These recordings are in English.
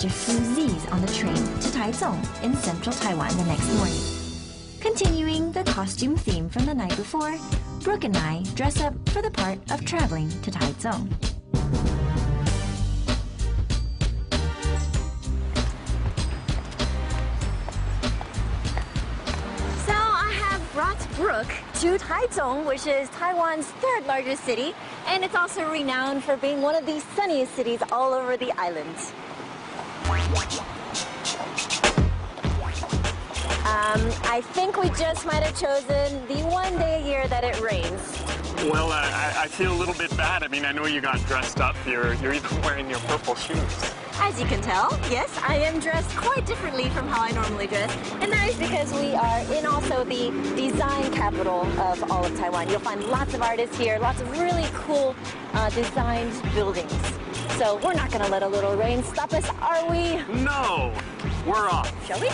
catch a few Z's on the train to Taichung in central Taiwan the next morning. Continuing the costume theme from the night before, Brooke and I dress up for the part of traveling to Taichung. Brought Brooke to Taichung, which is Taiwan's third largest city, and it's also renowned for being one of the sunniest cities all over the island. I think we just might have chosen the one day a year that it rains. Well, I feel a little bit bad. I mean, I know you got dressed up. You're even wearing your purple shoes. As you can tell, yes, I am dressed quite differently from how I normally dress. And that is because we are in also the design capital of all of Taiwan. You'll find lots of artists here, lots of really cool designed buildings. So we're not going to let a little rain stop us, are we? No, we're off. Shall we?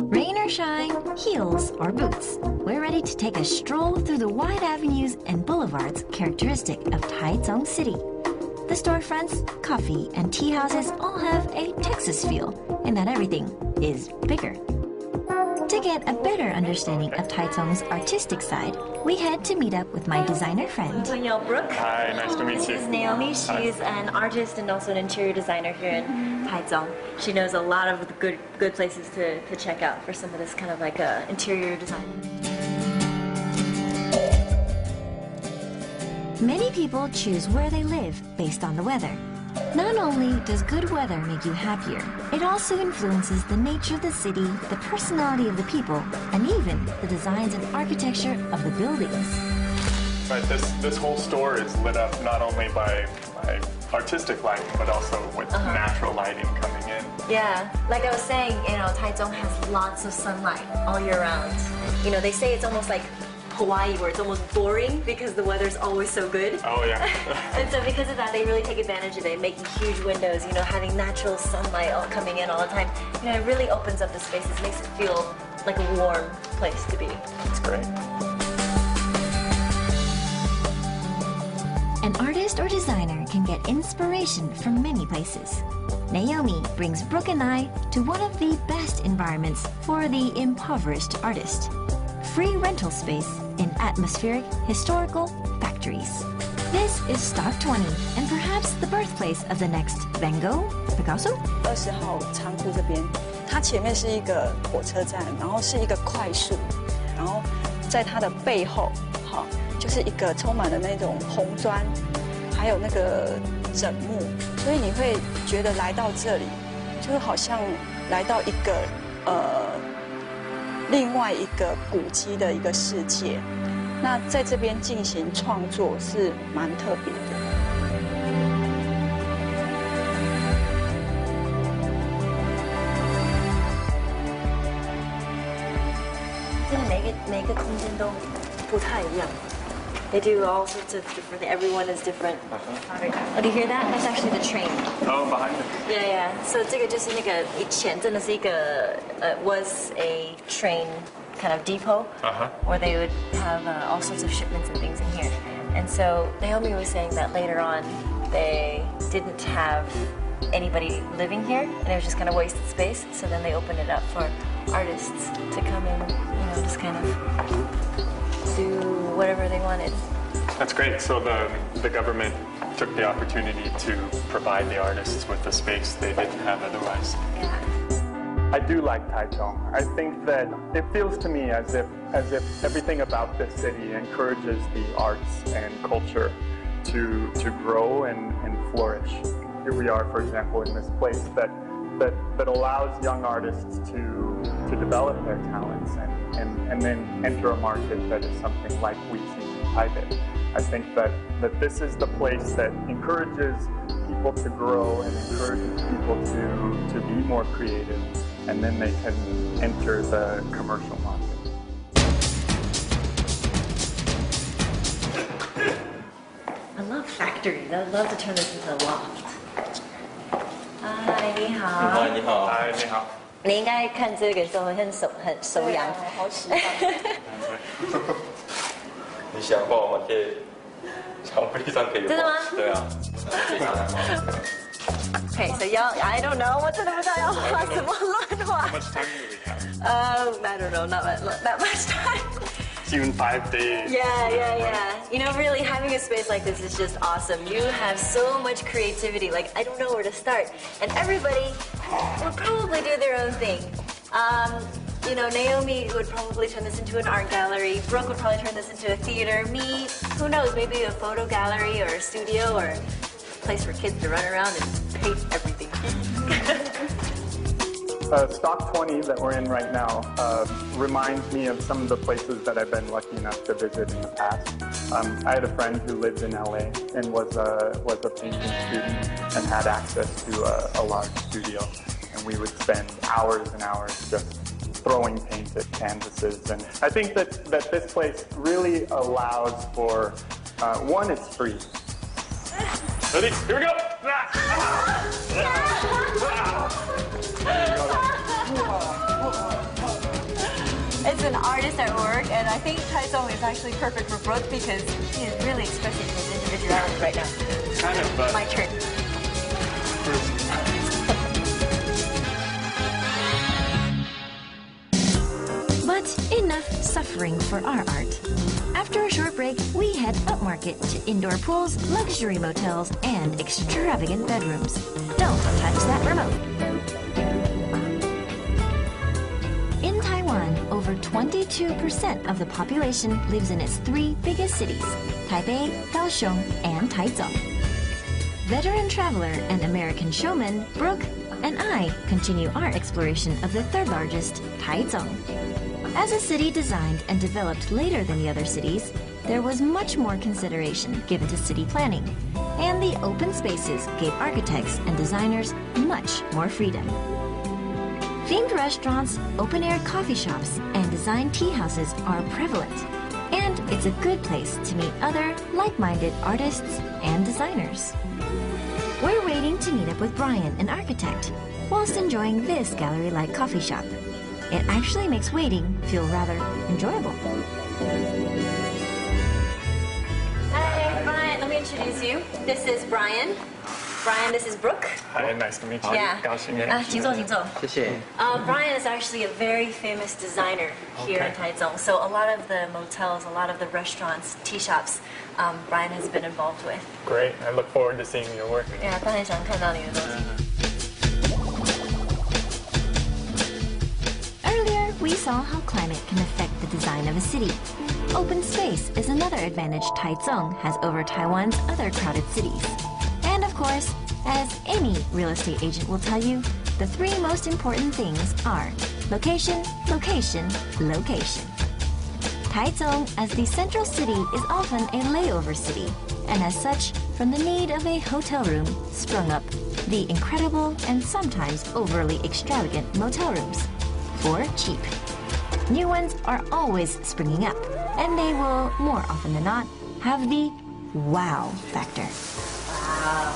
Rain or shine, heels or boots, we're ready to take a stroll through the wide avenues and boulevards characteristic of Taichung City. The storefronts, coffee, and tea houses all have a Texas feel in that everything is bigger. To get a better understanding of Taichung's artistic side, we head to meet up with my designer friend. Brooke. Hi, nice to meet you. This is Naomi. She's an artist and also an interior designer here in Taichung. She knows a lot of the good places to check out for some of this kind of like interior design. Many people choose where they live based on the weather. Not only does good weather make you happier, it also influences the nature of the city, the personality of the people, and even the designs and architecture of the buildings. Right, this whole store is lit up not only by artistic lighting, but also with natural lighting coming in. Yeah, like I was saying, Taichung has lots of sunlight all year round. They say it's almost like Hawaii, where it's almost boring because the weather's always so good. Oh yeah. And so because of that, they really take advantage of it, making huge windows, having natural sunlight all coming in all the time. It really opens up the spaces, makes it feel like a warm place to be. That's great. An artist or designer can get inspiration from many places. Naomi brings Brooke and I to one of the best environments for the impoverished artist. Free rental space in atmospheric historical factories. This is Stock 20, and perhaps the birthplace of the next Van Gogh, Picasso? 20号仓库这边，它前面是一个火车站，然后是一个快速，然后在它的背后，就是一个充满了那种红砖，还有那个枕木，所以你会觉得来到这里，就是好像来到一个另外一个古迹的一个世界，那在这边进行创作是蛮特别的。真的每个空间都不太一样。They do all sorts of different things. Everyone is different. Oh, do you hear that? That's actually the train. Oh, behind it. Yeah, yeah. So 这个就是那个以前真的是一个was a train kind of depot where they would have all sorts of shipments and things in here. And so Naomi was saying that later on they didn't have anybody living here and it was just kind of wasted space. So then they opened it up for artists to come in, just kind of do whatever they wanted. That's great. So the government took the opportunity to provide the artists with the space they didn't have otherwise. Yeah. I do like Taichung. I think that it feels to me as if everything about this city encourages the arts and culture to grow and flourish. Here we are, for example, in this place that allows young artists to develop their talents and then enter a market that is something like we see in Taipei. I think that this is the place that encourages people to grow and encourages people to be more creative, and then they can enter the commercial market. I love factories. I would love to turn this into a loft. Hi, 你好。嗨，你好。嗨，你好。你应该看这个时候很手痒。好喜欢。你想画吗？可以墙壁上可以。真的吗？对啊。Okay, so y'all, I don't know. 我真的不知道要画什么乱画。How much time do we have? I don't know, not that much time. It's even 5 days. Yeah. You know, really having a space like this is just awesome. You have so much creativity. Like, I don't know where to start. And everybody would probably do their own thing. You know, Naomi would probably turn this into an art gallery. Brooke would probably turn this into a theater. Me, who knows, maybe a photo gallery or a studio or a place for kids to run around and paint everything. Stock 20 that we're in right now reminds me of some of the places that I've been lucky enough to visit in the past. I had a friend who lived in LA and was a painting student and had access to a large studio. And we would spend hours and hours just throwing paint at canvases. And I think that this place really allows for, one, it's free. Ready? Here we go! It's an artist at work, and I think Taizong is actually perfect for Brooke because he is really expressing his individuality right now. Kind of. My turn. But enough suffering for our art. After a short break, we head upmarket to indoor pools, luxury motels, and extravagant bedrooms. Don't touch that remote. In Taiwan, over 22% of the population lives in its three biggest cities, Taipei, Kaohsiung, and Taichung. Veteran traveler and American showman, Brooke, and I continue our exploration of the third largest, Taichung. As a city designed and developed later than the other cities, there was much more consideration given to city planning, and the open spaces gave architects and designers much more freedom. Themed restaurants, open-air coffee shops, and design tea houses are prevalent, and it's a good place to meet other like-minded artists and designers. We're waiting to meet up with Brian, an architect, whilst enjoying this gallery-like coffee shop. It actually makes waiting feel rather enjoyable. Hi, Brian. Let me introduce you. This is Brian. Brian, this is Brooke. Hi, nice to meet you. Yeah. 请坐，请坐。谢谢。Brian is actually a very famous designer here in Taichung. So a lot of the motels, a lot of the restaurants, tea shops, Brian has been involved with. Great. I look forward to seeing your work. Yeah, 他很想看到你的东西。Earlier, we saw how climate can affect the design of a city. Open space is another advantage Taichung has over Taiwan's other crowded cities. And of course, as any real estate agent will tell you, the three most important things are location, location, location. Taichung, as the central city, is often a layover city, and as such, from the need of a hotel room sprung up the incredible and sometimes overly extravagant motel rooms. For cheap. New ones are always springing up, and they will, more often than not, have the wow factor. Wow.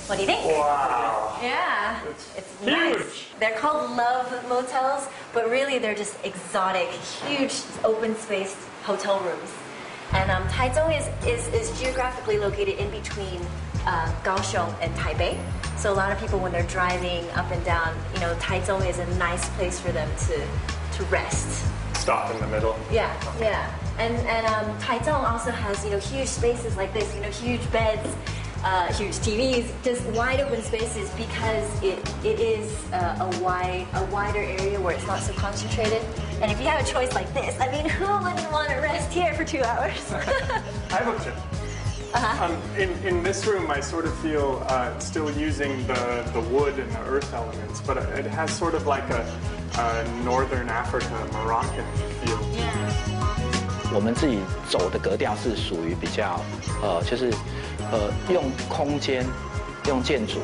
What do you think? Wow. Yeah. It's nice. Huge. They're called love motels, but really they're just exotic, huge open space hotel rooms. And Taichung is geographically located in between Kaohsiung and Taipei. So a lot of people, when they're driving up and down, you know, Taichung is a nice place for them to rest. Stop in the middle. Yeah. And Taichung also has, you know, huge spaces like this, you know, huge beds, huge TVs, just wide open spaces because it is a wider area where it's not so concentrated. And if you have a choice like this, I mean, who wouldn't want to rest here for 2 hours? I have a question. In this room, I sort of feel still using the wood and the earth elements, but it has sort of like a Northern Africa, Moroccan feel. Yeah. 我们自己走的格调是属于比较就是用空间、用建筑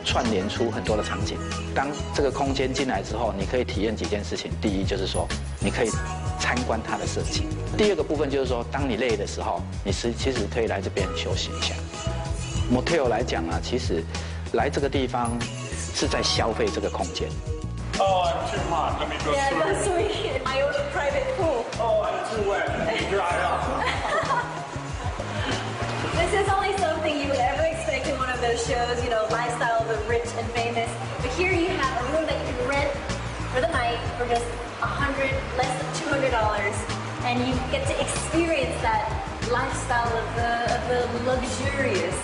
串联出很多的场景。当这个空间进来之后，你可以体验几件事情。第一就是说，你可以参观它的设计。第二个部分就是说，当你累的时候，你其实可以来这边休息一下。Motel 来讲啊，其实来这个地方是在消费这个空间。Oh, I'm too hot. Let me go Yeah, swimming. go swimming in my own private pool. Oh, I'm too wet. Dry up. This shows, you know, lifestyle of the rich and famous. But here you have a room that you can rent for the night for just less than $200, and you get to experience that lifestyle of the luxurious,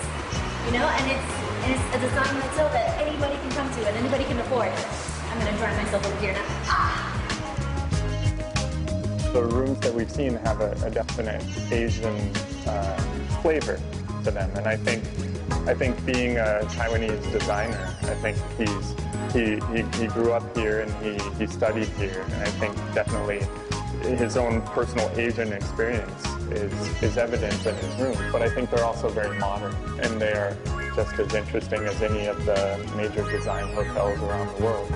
you know, and it's a design hotel that anybody can come to and anybody can afford. I'm gonna drive myself over here now. The rooms that we've seen have a definite Asian flavor to them, and I think being a Taiwanese designer, I think he grew up here and he studied here, and I think definitely his own personal Asian experience is evident in his rooms. But I think they're also very modern, and they are just as interesting as any of the major design hotels around the world.